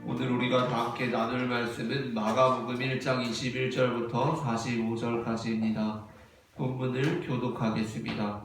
오늘 우리가 다 함께 나눌 말씀은 마가복음 1장 21절부터 45절까지입니다. 본문을 교독하겠습니다.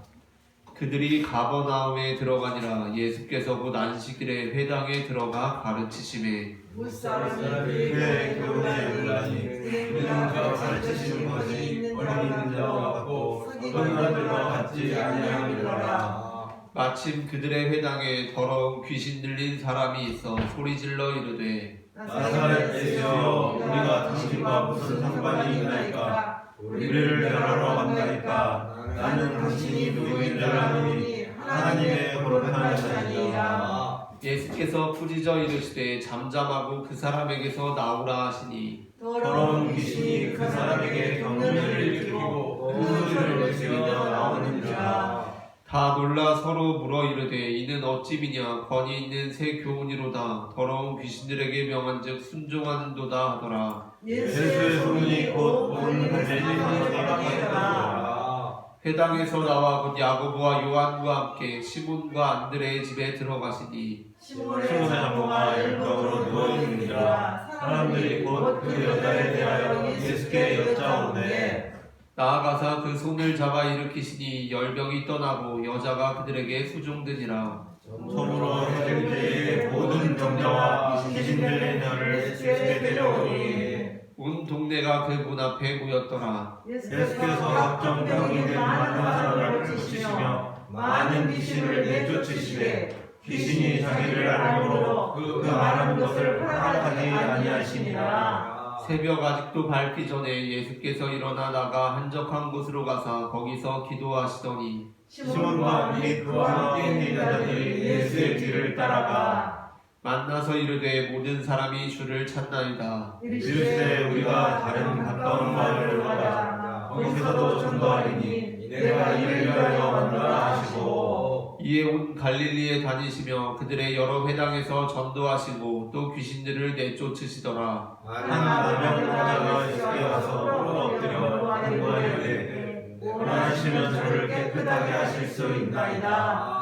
그들이 가버나움에 들어가니라. 예수께서 곧 안식일에 회당에 들어가 가르치시매 무사람들이 그의 교훈에 놀라니 그는 저 가르치시는 것이 권위 있는 자와 같고 선지자들과 같지 아니함이로라. 마침 그들의 회당에 더러운 귀신 들린 사람이 있어 소리질러 이르되 나사렛 예수여, 우리가 당신과 무슨 상관이 있나이까? 우리를 멸하러 왔나이까? 나는 당신이 누구인 줄 아노니 하나님의 거룩한 자니라. 예수께서 꾸짖어 이르시되 잠잠하고 그 사람에게서 나오라 하시니 더러운 귀신이 그 사람에게 경련을 일으키고 우울을 내쉬며 나오는지라. 다 놀라 서로 물어 이르되 이는 어찌미냐 권위 있는 새 교훈이로다. 더러운 귀신들에게 명한즉 순종하는도다 하더라. 예수의 소문이 곧 온 갈릴리 지방에 들어가더라. 회당에서 나와 곧 야고보와 요한과 함께 시몬과 안드레의 집에 들어가시니 시몬의 장모가 열병으로 누워있는지라. 사람들이 곧 그 여자에 대하여 예수께 여짜오되 나아가사 그 손을 잡아 일으키시니 열병이 떠나고 여자가 그들에게 수종되니라. 처음으로 헬리의 모든 병자와 귀신 들린 자를 예수께 데려오니 온 동네가 그 문 앞에 모였더라. 예수께서 각종 병이 된 많은 사람을 고치시며 많은 귀신을 내쫓으시되 귀신이 자기를 알므로 그 많은 것을 허락하지 아니하시니라. 새벽 아직도 밝기 전에 예수께서 일어나 나가 한적한 곳으로 가사 거기서 기도하시더니 시몬과 및 그와 함께 있는 자들이 예수의 뒤를 따라가 만나서 이르되 모든 사람이 주를 찾나이다. 이르시되 우리가 다른 가까운 마을로 가자. 거기서도 전도하리니 내가 이를 위하여 왔노라 하시고 이에 온 갈릴리에 다니시며 그들의 여러 회당에서 전도하시고 또 귀신들을 내쫓으시더라. 한 나병 환자가 예수께 와서 무릎 엎드려 간구하되 원하시면 저를 깨끗하게 하실 수 있나이다.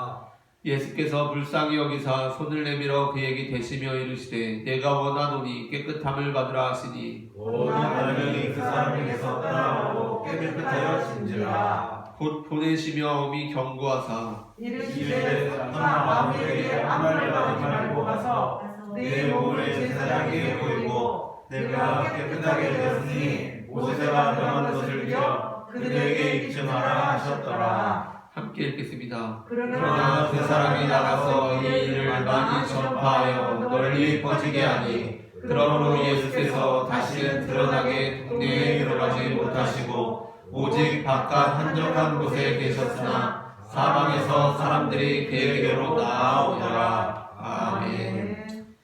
예수께서 불쌍히 여기사 손을 내밀어 그에게 대시며 이르시되 내가 원하노니 깨끗함을 받으라 하시니 온 나병이 그 사람에게서 떠나고 깨끗하여진지라. 곧 보내시며 엄히 경고하사 이르시되 아무에게 아무 말도 하지 말고 가서 내 몸을 제사장에게 보이고 내가 깨끗하게 되었으니 모세가 명한 것을 지어 그들에게 입증하라 하셨더라. 함께 읽겠습니다. 그러나 그 사람이 나가서 이 일을 많이 전파하여 널리 퍼지게 하니 그러므로 예수께서 다시는 드러나게 동네에 들어가지 못하시고 오직 바깥 한적한 곳에 계셨으나 사방에서 사람들이 그에게로 나아오더라. 아멘.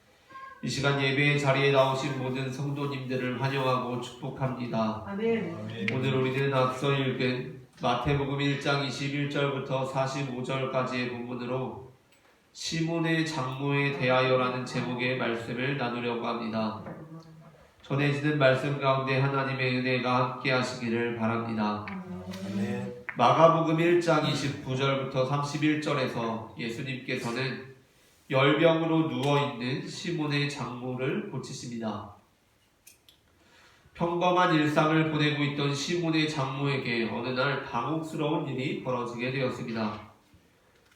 이 시간 예배의 자리에 나오신 모든 성도님들을 환영하고 축복합니다. 아멘. 오늘 우리는 앞서 읽은 마태복음 1장 21절부터 45절까지의 본문으로 시몬의 장모에 대하여라는 제목의 말씀을 나누려고 합니다. 전해지는 말씀 가운데 하나님의 은혜가 함께 하시기를 바랍니다. 마가복음 1장 29절부터 31절에서 예수님께서는 열병으로 누워있는 시몬의 장모를 고치십니다. 평범한 일상을 보내고 있던 시몬의 장모에게 어느 날 당혹스러운 일이 벌어지게 되었습니다.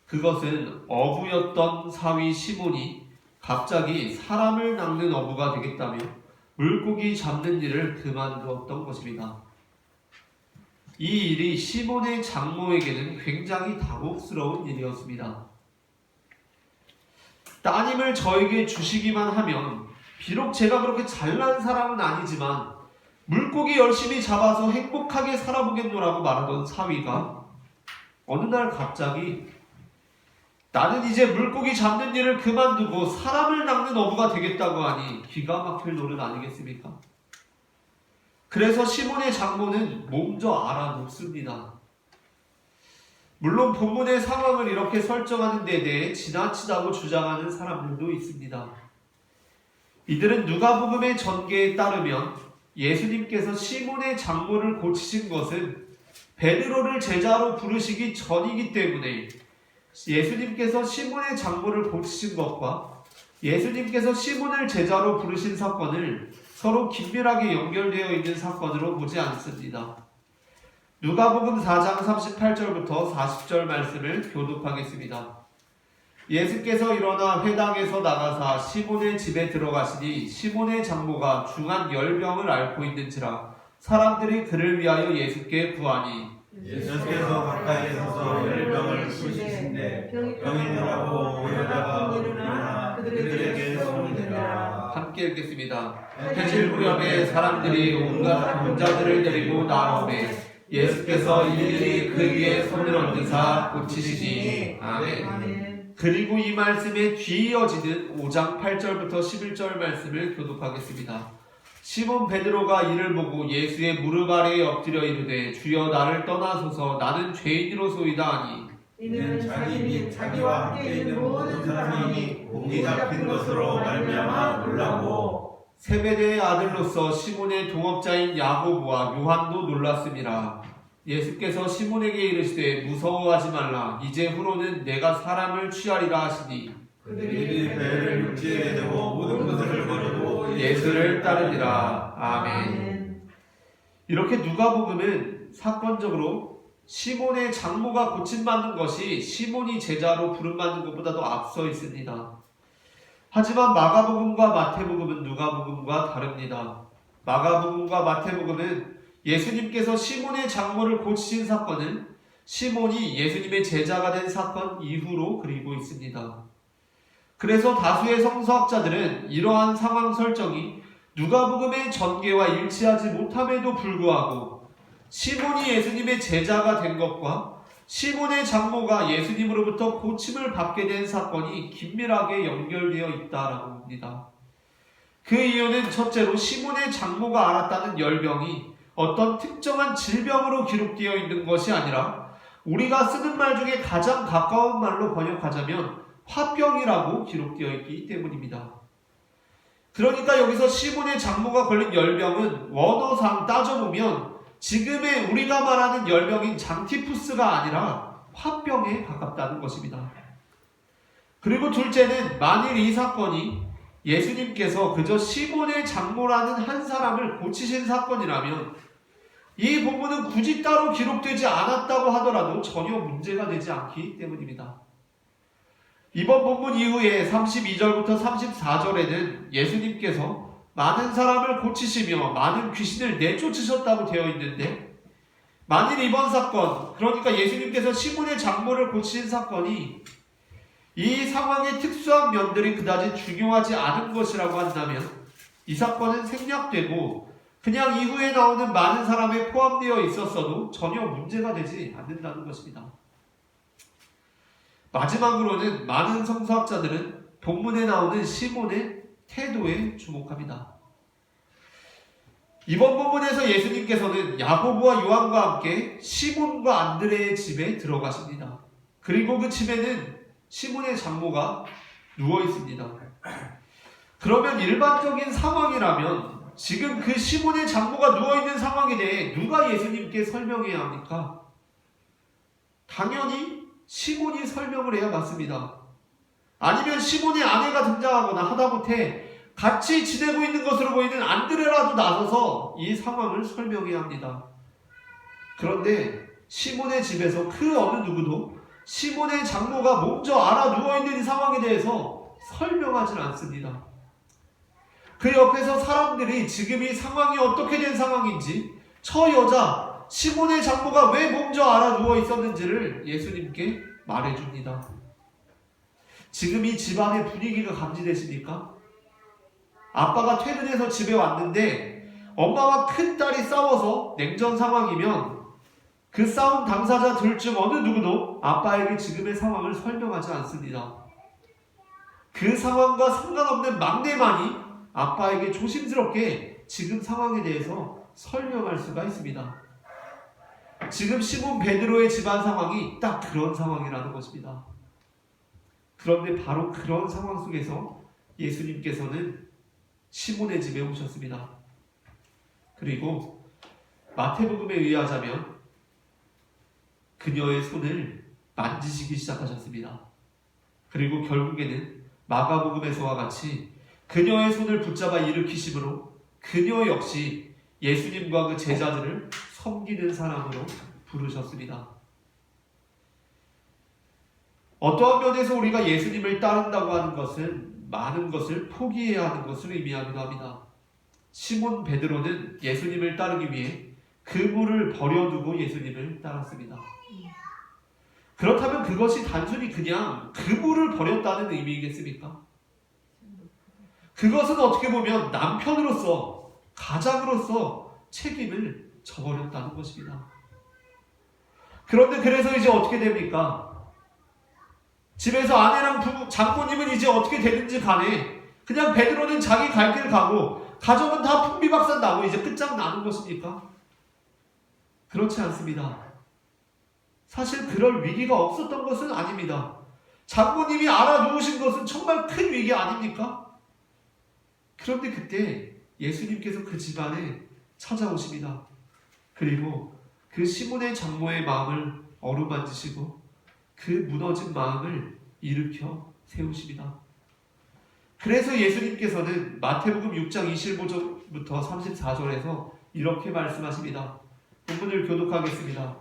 그것은 어부였던 사위 시몬이 갑자기 사람을 낚는 어부가 되겠다며 물고기 잡는 일을 그만두었던 것입니다. 이 일이 시몬의 장모에게는 굉장히 당혹스러운 일이었습니다. 따님을 저에게 주시기만 하면 비록 제가 그렇게 잘난 사람은 아니지만 물고기 열심히 잡아서 행복하게 살아보겠노라고 말하던 사위가 어느 날 갑자기 나는 이제 물고기 잡는 일을 그만두고 사람을 낚는 어부가 되겠다고 하니 기가 막힐 노릇 아니겠습니까? 그래서 시몬의 장모는 몸져 알아놓습니다. 물론 본문의 상황을 이렇게 설정하는 데 대해 지나치다고 주장하는 사람들도 있습니다. 이들은 누가복음의 전개에 따르면 예수님께서 시몬의 장모를 고치신 것은 베드로를 제자로 부르시기 전이기 때문에 예수님께서 시몬의 장모를 고치신 것과 예수님께서 시몬을 제자로 부르신 사건을 서로 긴밀하게 연결되어 있는 사건으로 보지 않습니다. 누가복음 4장 38절부터 40절 말씀을 교독하겠습니다. 예수께서 일어나 회당에서 나가사 시몬의 집에 들어가시니 시몬의 장모가 중한 열병을 앓고 있는지라 사람들이 그를 위하여 예수께 구하니 예수께서 가까이 서서 열병을 푸시신데 병인이라고 모여다가 일어나 그들에게 소문되라. 함께 읽겠습니다. 해질 무렵에 사람들이 온갖 병자들을 데리고 나오매 예수께서 일일이 그 위에 손을 얹으사 고치시니 아멘. 그리고 이 말씀에 뒤이어지는 5장 8절부터 11절 말씀을 교독하겠습니다. 시몬 베드로가 이를 보고 예수의 무릎 아래에 엎드려 이르되 주여 나를 떠나소서 나는 죄인이로소이다 하니 이는 자기 및 자기와 함께 있는 모든 사람이 공기 잡힌 것으로 말미암아 놀라고 세베대의 아들로서 시몬의 동업자인 야고보와 요한도 놀랐습니다. 예수께서 시몬에게 이르시되 무서워하지 말라 이제 후로는 내가 사람을 취하리라 하시니 그들이 배를 육지에 대고 모든 것을 버리고 예수를 따르니라. 아멘. 이렇게 누가복음은 사건적으로 시몬의 장모가 고침받는 것이 시몬이 제자로 부름받는 것보다도 앞서 있습니다. 하지만 마가복음과 마태복음은 누가복음과 다릅니다. 마가복음과 마태복음은 예수님께서 시몬의 장모를 고치신 사건은 시몬이 예수님의 제자가 된 사건 이후로 그리고 있습니다. 그래서 다수의 성서학자들은 이러한 상황 설정이 누가복음의 전개와 일치하지 못함에도 불구하고 시몬이 예수님의 제자가 된 것과 시몬의 장모가 예수님으로부터 고침을 받게 된 사건이 긴밀하게 연결되어 있다라고 봅니다. 그 이유는 첫째로 시몬의 장모가 앓았다는 열병이 어떤 특정한 질병으로 기록되어 있는 것이 아니라 우리가 쓰는 말 중에 가장 가까운 말로 번역하자면 화병이라고 기록되어 있기 때문입니다. 그러니까 여기서 시몬의 장모가 걸린 열병은 원어상 따져보면 지금의 우리가 말하는 열병인 장티푸스가 아니라 화병에 가깝다는 것입니다. 그리고 둘째는 만일 이 사건이 예수님께서 그저 시몬의 장모라는 한 사람을 고치신 사건이라면 이 본문은 굳이 따로 기록되지 않았다고 하더라도 전혀 문제가 되지 않기 때문입니다. 이번 본문 이후에 32절부터 34절에는 예수님께서 많은 사람을 고치시며 많은 귀신을 내쫓으셨다고 되어 있는데 만일 이번 사건, 그러니까 예수님께서 시몬의 장모를 고치신 사건이 이 상황의 특수한 면들이 그다지 중요하지 않은 것이라고 한다면 이 사건은 생략되고 그냥 이후에 나오는 많은 사람에 포함되어 있었어도 전혀 문제가 되지 않는다는 것입니다. 마지막으로는 많은 성서학자들은 본문에 나오는 시몬의 태도에 주목합니다. 이번 본문에서 예수님께서는 야고보와 요한과 함께 시몬과 안드레의 집에 들어가십니다. 그리고 그 집에는 시몬의 장모가 누워 있습니다. 그러면 일반적인 상황이라면 지금 그 시몬의 장모가 누워 있는 상황에 대해 누가 예수님께 설명해야 합니까? 당연히 시몬이 설명을 해야 맞습니다. 아니면 시몬의 아내가 등장하거나 하다못해 같이 지내고 있는 것으로 보이는 안드레라도 나서서 이 상황을 설명해야 합니다. 그런데 시몬의 집에서 그 어느 누구도 시몬의 장모가 먼저 알아 누워있는 이 상황에 대해서 설명하지 않습니다. 그 옆에서 사람들이 지금 이 상황이 어떻게 된 상황인지 저 여자 시몬의 장모가 왜 먼저 알아 누워 있었는지를 예수님께 말해줍니다. 지금 이 집안의 분위기가 감지되십니까? 아빠가 퇴근해서 집에 왔는데 엄마와 큰딸이 싸워서 냉전 상황이면 그 싸움 당사자 둘 중 어느 누구도 아빠에게 지금의 상황을 설명하지 않습니다. 그 상황과 상관없는 막내만이 아빠에게 조심스럽게 지금 상황에 대해서 설명할 수가 있습니다. 지금 시몬 베드로의 집안 상황이 딱 그런 상황이라는 것입니다. 그런데 바로 그런 상황 속에서 예수님께서는 시몬의 집에 오셨습니다. 그리고 마태복음에 의하자면 그녀의 손을 만지시기 시작하셨습니다. 그리고 결국에는 마가복음에서와 같이 그녀의 손을 붙잡아 일으키심으로 그녀 역시 예수님과 그 제자들을 섬기는 사람으로 부르셨습니다. 어떠한 면에서 우리가 예수님을 따른다고 하는 것은 많은 것을 포기해야 하는 것을 의미하기도 합니다. 시몬 베드로는 예수님을 따르기 위해 그물을 버려두고 예수님을 따랐습니다. 그렇다면 그것이 단순히 그냥 그물을 버렸다는 의미이겠습니까? 그것은 어떻게 보면 남편으로서, 가장으로서 책임을 져버렸다는 것입니다. 그런데 그래서 이제 어떻게 됩니까? 집에서 아내랑 장모님은 이제 어떻게 되든지 간에 그냥 베드로는 자기 갈 길 가고 가정은 다 풍비박산 나고 이제 끝장나는 것입니까? 그렇지 않습니다. 사실 그럴 위기가 없었던 것은 아닙니다. 장모님이 알아놓으신 것은 정말 큰 위기 아닙니까? 그런데 그때 예수님께서 그 집안에 찾아오십니다. 그리고 그 시몬의 장모의 마음을 어루만지시고 그 무너진 마음을 일으켜 세우십니다. 그래서 예수님께서는 마태복음 6장 25절부터 34절에서 이렇게 말씀하십니다. 본문을 교독하겠습니다.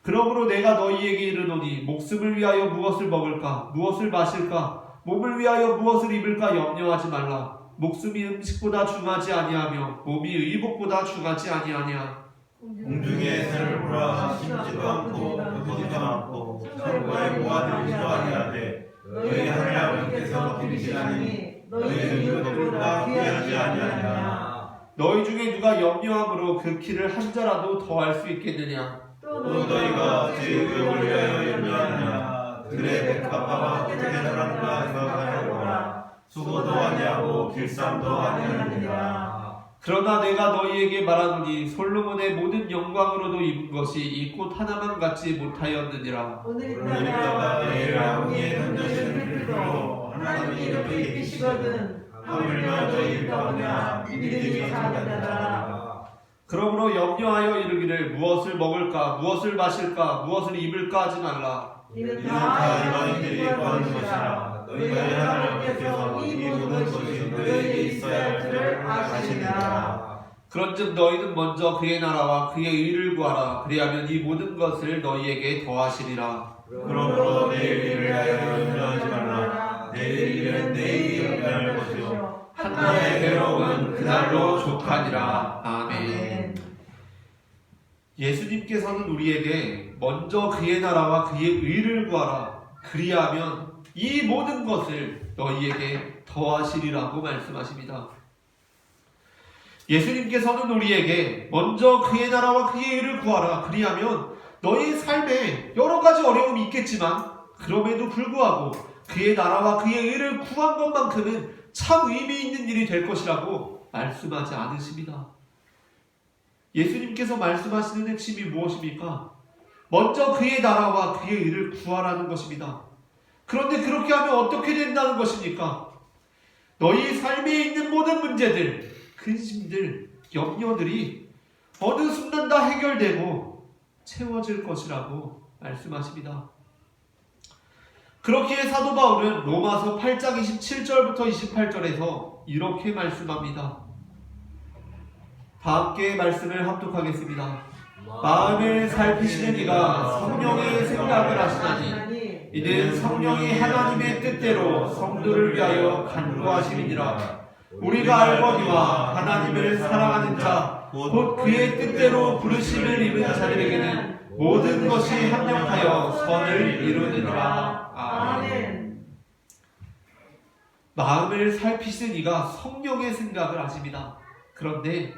그러므로 내가 너희에게 이르노니 목숨을 위하여 무엇을 먹을까 무엇을 마실까 몸을 위하여 무엇을 입을까 염려하지 말라. 목숨이 음식보다 중하지 아니하며 몸이 의복보다 중하지 아니하냐. 공중에 새를 보라 심지도 않고 거두지도 않고 창고에 모아두지도 아니하되 너희 하늘 아버지께서 기르시나니 너희 이것보다 귀하지 아니하냐. 너희 중에 누가 염려함으로 그 키를 한 자라도 더할 수 있겠느냐. 또 너희가 제 의욕을 위하여 염려하느냐. 들의 백합화가 어떻게 자란가 생각하여보라. 수고도 아니하고 길쌈도 아니하느니라. 그러나 내가 너희에게 말하노니 솔로몬의 모든 영광으로도 입은 것이 이 꽃 하나만 갖지 못하였느니라. 오늘따라 내일 아궁이에 던져지는 불로 하나님이 이렇게 입히시거든 하물며 너희 가보냐 믿음이 작은자라. 그러므로 염려하여 이르기를 무엇을 먹을까 무엇을 마실까 무엇을 입을까 하지 말라. 이는 다 일반인들이 구하는 것이라. 너희 하나님께서 이 모든 것이 너희에게 있어야 할 줄을 아시느니라. 그런즉 너희는 먼저 그의 나라와 그의 의를 구하라. 그리하면 이 모든 것을 너희에게 더하시리라. 그러므로 내일 일을 위하여 염려하지 말라. 내일 일은 내일이 염려할 것이요 한나의 괴로움은 그날로 족하니라. 아멘. 예수님께서는 우리에게 먼저 그의 나라와 그의 의를 구하라. 그리하면 이 모든 것을 너희에게 더하시리라고 말씀하십니다. 예수님께서는 우리에게 먼저 그의 나라와 그의 의를 구하라. 그리하면 너희의 삶에 여러 가지 어려움이 있겠지만 그럼에도 불구하고 그의 나라와 그의 의를 구한 것만큼은 참 의미 있는 일이 될 것이라고 말씀하지 않으십니다. 예수님께서 말씀하시는 핵심이 무엇입니까? 먼저 그의 나라와 그의 의를 구하라는 것입니다. 그런데 그렇게 하면 어떻게 된다는 것입니까? 너희 삶에 있는 모든 문제들, 근심들, 염려들이 어느 순간 다 해결되고 채워질 것이라고 말씀하십니다. 그렇기에 사도 바울은 로마서 8장 27절부터 28절에서 이렇게 말씀합니다. 다 함께 말씀을 합독하겠습니다. 마음을 살피시는 이가 성령의 생각을 하시나니 이는 성령이 하나님의 뜻대로 성도를 위하여 간구하심이니라. 우리가 알거니와 하나님을 사랑하는 자 곧 그의 뜻대로 부르심을 입은 자들에게는 모든 것이 합력하여 선을 이루느니라. 아멘. 마음을 살피시는 이가 성령의 생각을 아십니다. 그런데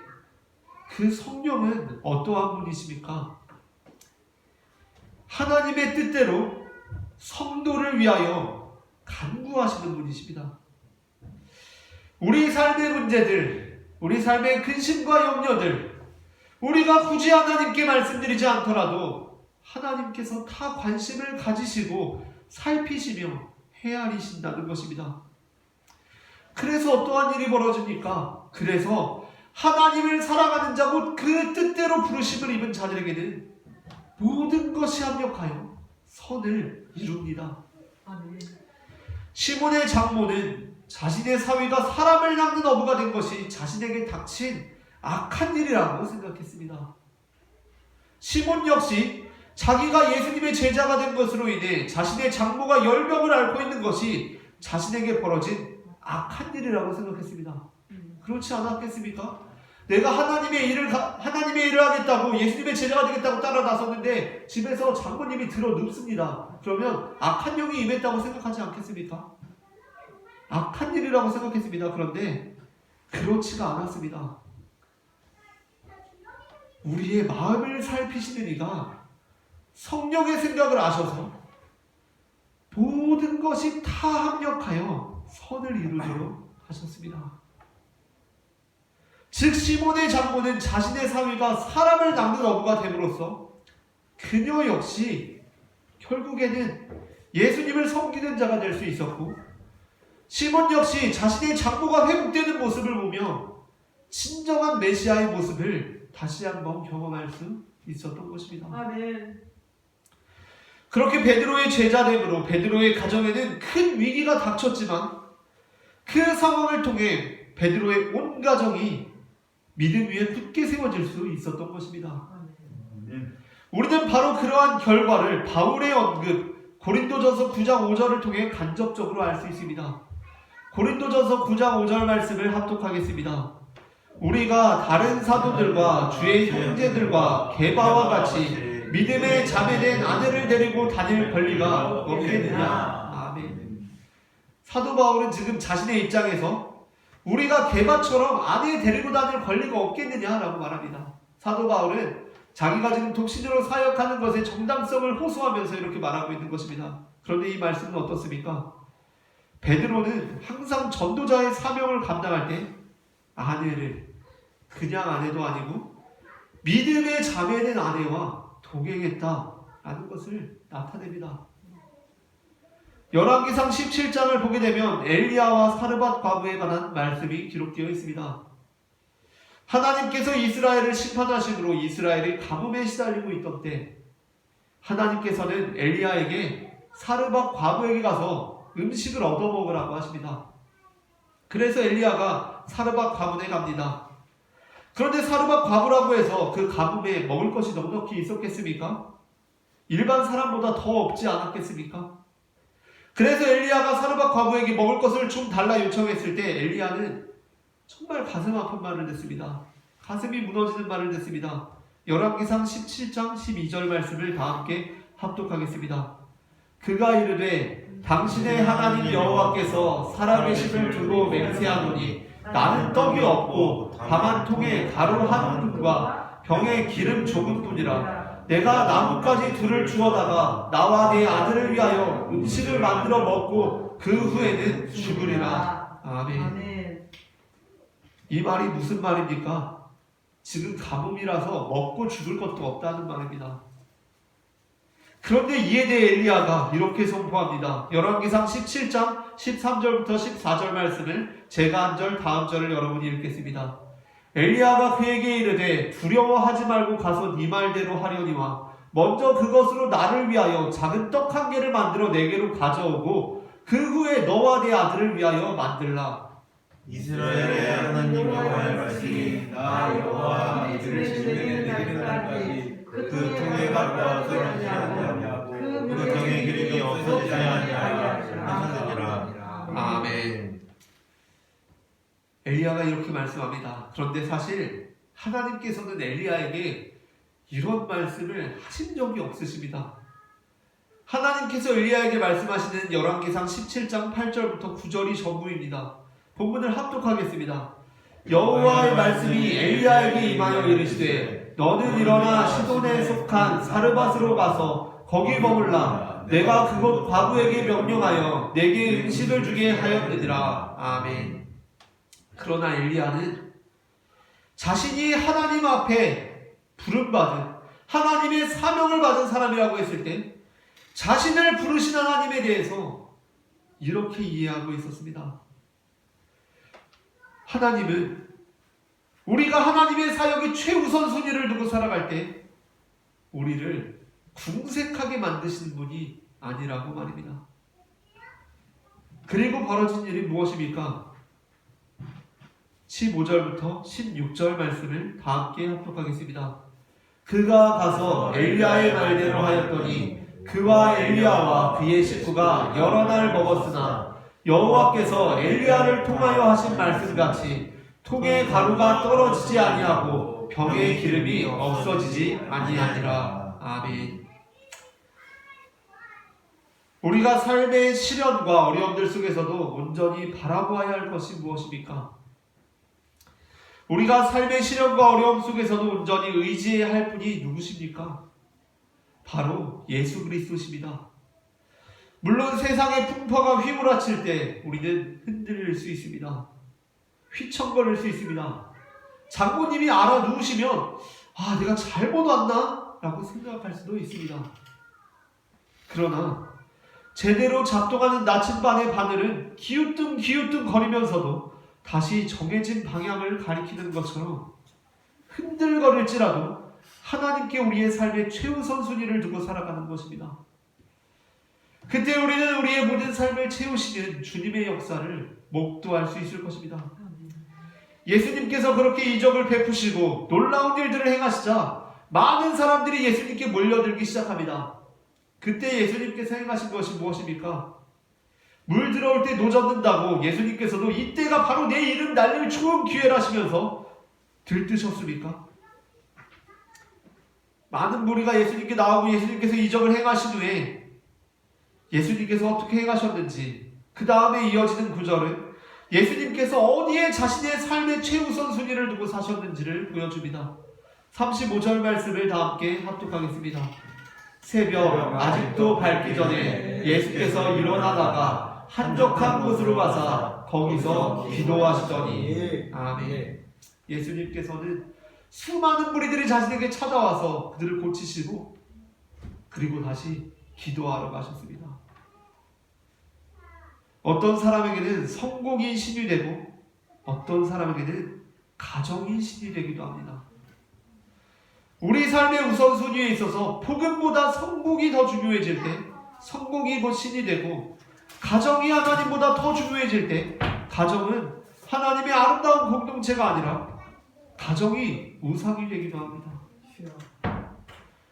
그 성령은 어떠한 분이십니까? 하나님의 뜻대로 성도를 위하여 간구하시는 분이십니다. 우리 삶의 문제들, 우리 삶의 근심과 염려들, 우리가 굳이 하나님께 말씀드리지 않더라도 하나님께서 다 관심을 가지시고 살피시며 헤아리신다는 것입니다. 그래서 어떠한 일이 벌어집니까? 그래서 하나님을 사랑하는 자 곧 그 뜻대로 부르심을 입은 자들에게는 모든 것이 합력하여 선을 이룹니다. 시몬의 장모는 자신의 사위가 사람을 낚는 어부가 된 것이 자신에게 닥친 악한 일이라고 생각했습니다. 시몬 역시 자기가 예수님의 제자가 된 것으로 인해 자신의 장모가 열병을 앓고 있는 것이 자신에게 벌어진 악한 일이라고 생각했습니다. 그렇지 않았겠습니까? 내가 하나님의 일을 하겠다고, 예수님의 제자가 되겠다고 따라 나섰는데 집에서 장모님이 들어 눕습니다. 그러면 악한 영이 임했다고 생각하지 않겠습니까? 악한 일이라고 생각했습니다. 그런데 그렇지가 않았습니다. 우리의 마음을 살피시는 이가 성령의 생각을 아셔서 모든 것이 다 합력하여 선을 이루도록 하셨습니다. 즉 시몬의 장모는 자신의 사위가 사람을 낚는 어부가 됨으로써 그녀 역시 결국에는 예수님을 섬기는 자가 될 수 있었고, 시몬 역시 자신의 장모가 회복되는 모습을 보며 진정한 메시아의 모습을 다시 한번 경험할 수 있었던 것입니다. 아멘. 그렇게 베드로의 제자됨으로 베드로의 가정에는 큰 위기가 닥쳤지만 그 상황을 통해 베드로의 온 가정이 믿음 위에 굳게 세워질 수 있었던 것입니다. 우리는 바로 그러한 결과를 바울의 언급 고린도전서 9장 5절을 통해 간접적으로 알 수 있습니다. 고린도전서 9장 5절 말씀을 합독하겠습니다. 우리가 다른 사도들과 주의 형제들과 게바와 같이 믿음에 자매된 아내를 데리고 다닐 권리가 없겠느냐. 아멘. 사도 바울은 지금 자신의 입장에서 우리가 게바처럼 아내 데리고 다닐 권리가 없겠느냐라고 말합니다. 사도 바울은 자기가 지금 독신으로 사역하는 것의 정당성을 호소하면서 이렇게 말하고 있는 것입니다. 그런데 이 말씀은 어떻습니까? 베드로는 항상 전도자의 사명을 감당할 때 아내를 그냥 아내도 아니고 믿음의 자매된 아내와 동행했다라는 것을 나타냅니다. 열왕기상 17장을 보게 되면 엘리야와 사르밧 과부에 관한 말씀이 기록되어 있습니다. 하나님께서 이스라엘을 심판하심으로 이스라엘이 가뭄에 시달리고 있던 때 하나님께서는 엘리야에게 사르밧 과부에게 가서 음식을 얻어먹으라고 하십니다. 그래서 엘리야가 사르밧 가문에 갑니다. 그런데 사르밧 과부라고 해서 그 가뭄에 먹을 것이 넉넉히 있었겠습니까? 일반 사람보다 더 없지 않았겠습니까? 그래서 엘리야가 사르밧 과부에게 먹을 것을 좀 달라 요청했을 때 엘리야는 정말 가슴 아픈 말을 했습니다. 가슴이 무너지는 말을 했습니다. 열왕기상 17장 12절 말씀을 다 함께 합독하겠습니다. 그가 이르되 당신의 하나님 여호와께서 살아계심을 두고 맹세하노니 나는 떡이 없고 다만 통에 가루 한 움큼과 병에 기름 조금뿐이라. 내가 나뭇가지 둘을 주워다가 나와 내 아들을 위하여 음식을 만들어 먹고 그 후에는 죽으리라. 아멘. 이 말이 무슨 말입니까? 지금 가뭄이라서 먹고 죽을 것도 없다는 말입니다. 그런데 이에 대해 엘리야가 이렇게 선포합니다. 열왕기상 17장 13절부터 14절 말씀을 제가 한 절 다음 절을 여러분이 읽겠습니다. 엘리야가 그에게 이르되 두려워하지 말고 가서 네 말대로 하려니와 먼저 그것으로 나를 위하여 작은 떡 한 개를 만들어 내게로 가져오고 그 후에 너와 내 아들을 위하여 만들라. 이스라엘의 하나님 여호와의 말씀이 나 여호와 이들을 진명에 내리기까지 그 통에 가루와 썰지 아니하고 그 병의 기름이 없어지지 아니하여 하셨느니라. 아멘. 엘리야가 이렇게 말씀합니다. 그런데 사실 하나님께서는 엘리야에게 이런 말씀을 하신 적이 없으십니다. 하나님께서 엘리야에게 말씀하시는 열왕기상 17장 8절부터 9절이 전부입니다. 본문을 합독하겠습니다. 여호와의 말씀이 엘리야에게 임하여 이르시되 너는 일어나 시돈에 속한 사르밧으로 가서 거기 머물라. 내가 그곳 과부에게 명령하여 내게 음식을 주게 하였느니라. 아멘. 그러나 엘리야는 자신이 하나님 앞에 부름받은 하나님의 사명을 받은 사람이라고 했을 때 자신을 부르신 하나님에 대해서 이렇게 이해하고 있었습니다. 하나님은 우리가 하나님의 사역이 최우선 순위를 두고 살아갈 때 우리를 궁색하게 만드시는 분이 아니라고 말입니다. 그리고 벌어진 일이 무엇입니까? 15절부터 16절 말씀을 다 함께 합독하겠습니다. 그가 가서 엘리야의 말대로 하였더니 그와 엘리야와 그의 식구가 여러 날 먹었으나 여호와께서 엘리야를 통하여 하신 말씀같이 통에 가루가 떨어지지 아니하고 병에 기름이 없어지지 아니하니라. 아멘. 우리가 삶의 시련과 어려움들 속에서도 온전히 바라보아야 할 것이 무엇입니까? 우리가 삶의 시련과 어려움 속에서도 온전히 의지해야 할 분이 누구십니까? 바로 예수 그리스도십니다. 물론 세상의 풍파가 휘몰아칠 때 우리는 흔들릴 수 있습니다. 휘청거릴 수 있습니다. 장모님이 알아누우시면 내가 잘못 왔나? 라고 생각할 수도 있습니다. 그러나 제대로 작동하는 나침반의 바늘은 기우뚱 거리면서도 다시 정해진 방향을 가리키는 것처럼 흔들거릴지라도 하나님께 우리의 삶의 최우선 순위를 두고 살아가는 것입니다. 그때 우리는 우리의 모든 삶을 채우시는 주님의 역사를 목도할 수 있을 것입니다. 예수님께서 그렇게 이적을 베푸시고 놀라운 일들을 행하시자 많은 사람들이 예수님께 몰려들기 시작합니다. 그때 예수님께서 행하신 것이 무엇입니까? 물 들어올 때 노젓는다고 예수님께서도 이때가 바로 내 이름 날릴 좋은 기회라 하시면서 들뜨셨습니까? 많은 무리가 예수님께 나오고 예수님께서 이적을 행하신 후에 예수님께서 어떻게 행하셨는지 그 다음에 이어지는 구절은 예수님께서 어디에 자신의 삶의 최우선 순위를 두고 사셨는지를 보여줍니다. 35절 말씀을 다 함께 합독하겠습니다. 새벽 아직도 밝기 전에 예수께서 일어나다가 한적한 곳으로 가사 거기서 기도하시더니 아멘. 예수님께서는 수많은 무리들이 자신에게 찾아와서 그들을 고치시고 그리고 다시 기도하러 가셨습니다. 어떤 사람에게는 성공이 신이 되고 어떤 사람에게는 가정이 신이 되기도 합니다. 우리 삶의 우선순위에 있어서 복음보다 성공이 더 중요해질 때 성공이 곧 신이 되고 가정이 하나님보다 더 중요해질 때 가정은 하나님의 아름다운 공동체가 아니라 가정이 우상이 되기도 합니다.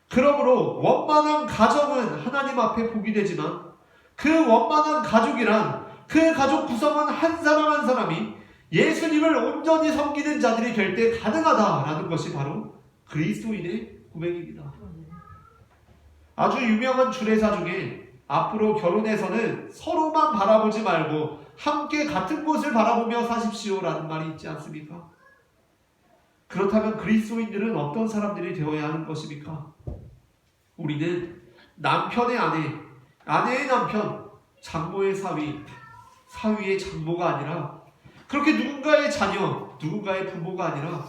그러므로 원만한 가정은 하나님 앞에 복이 되지만 그 원만한 가족이란 그 가족 구성원 한 사람 한 사람이 예수님을 온전히 섬기는 자들이 될 때 가능하다라는 것이 바로 그리스도인의 고백입니다. 아주 유명한 주례사 중에 앞으로 결혼해서는 서로만 바라보지 말고 함께 같은 곳을 바라보며 사십시오라는 말이 있지 않습니까? 그렇다면 그리스도인들은 어떤 사람들이 되어야 하는 것입니까? 우리는 남편의 아내, 아내의 남편, 장모의 사위, 사위의 장모가 아니라 그렇게 누군가의 자녀, 누군가의 부모가 아니라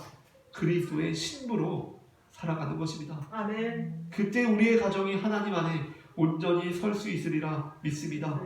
그리스도의 신부로 살아가는 것입니다. 아멘. 그때 우리의 가정이 하나님 안에 온전히 설 수 있으리라 믿습니다.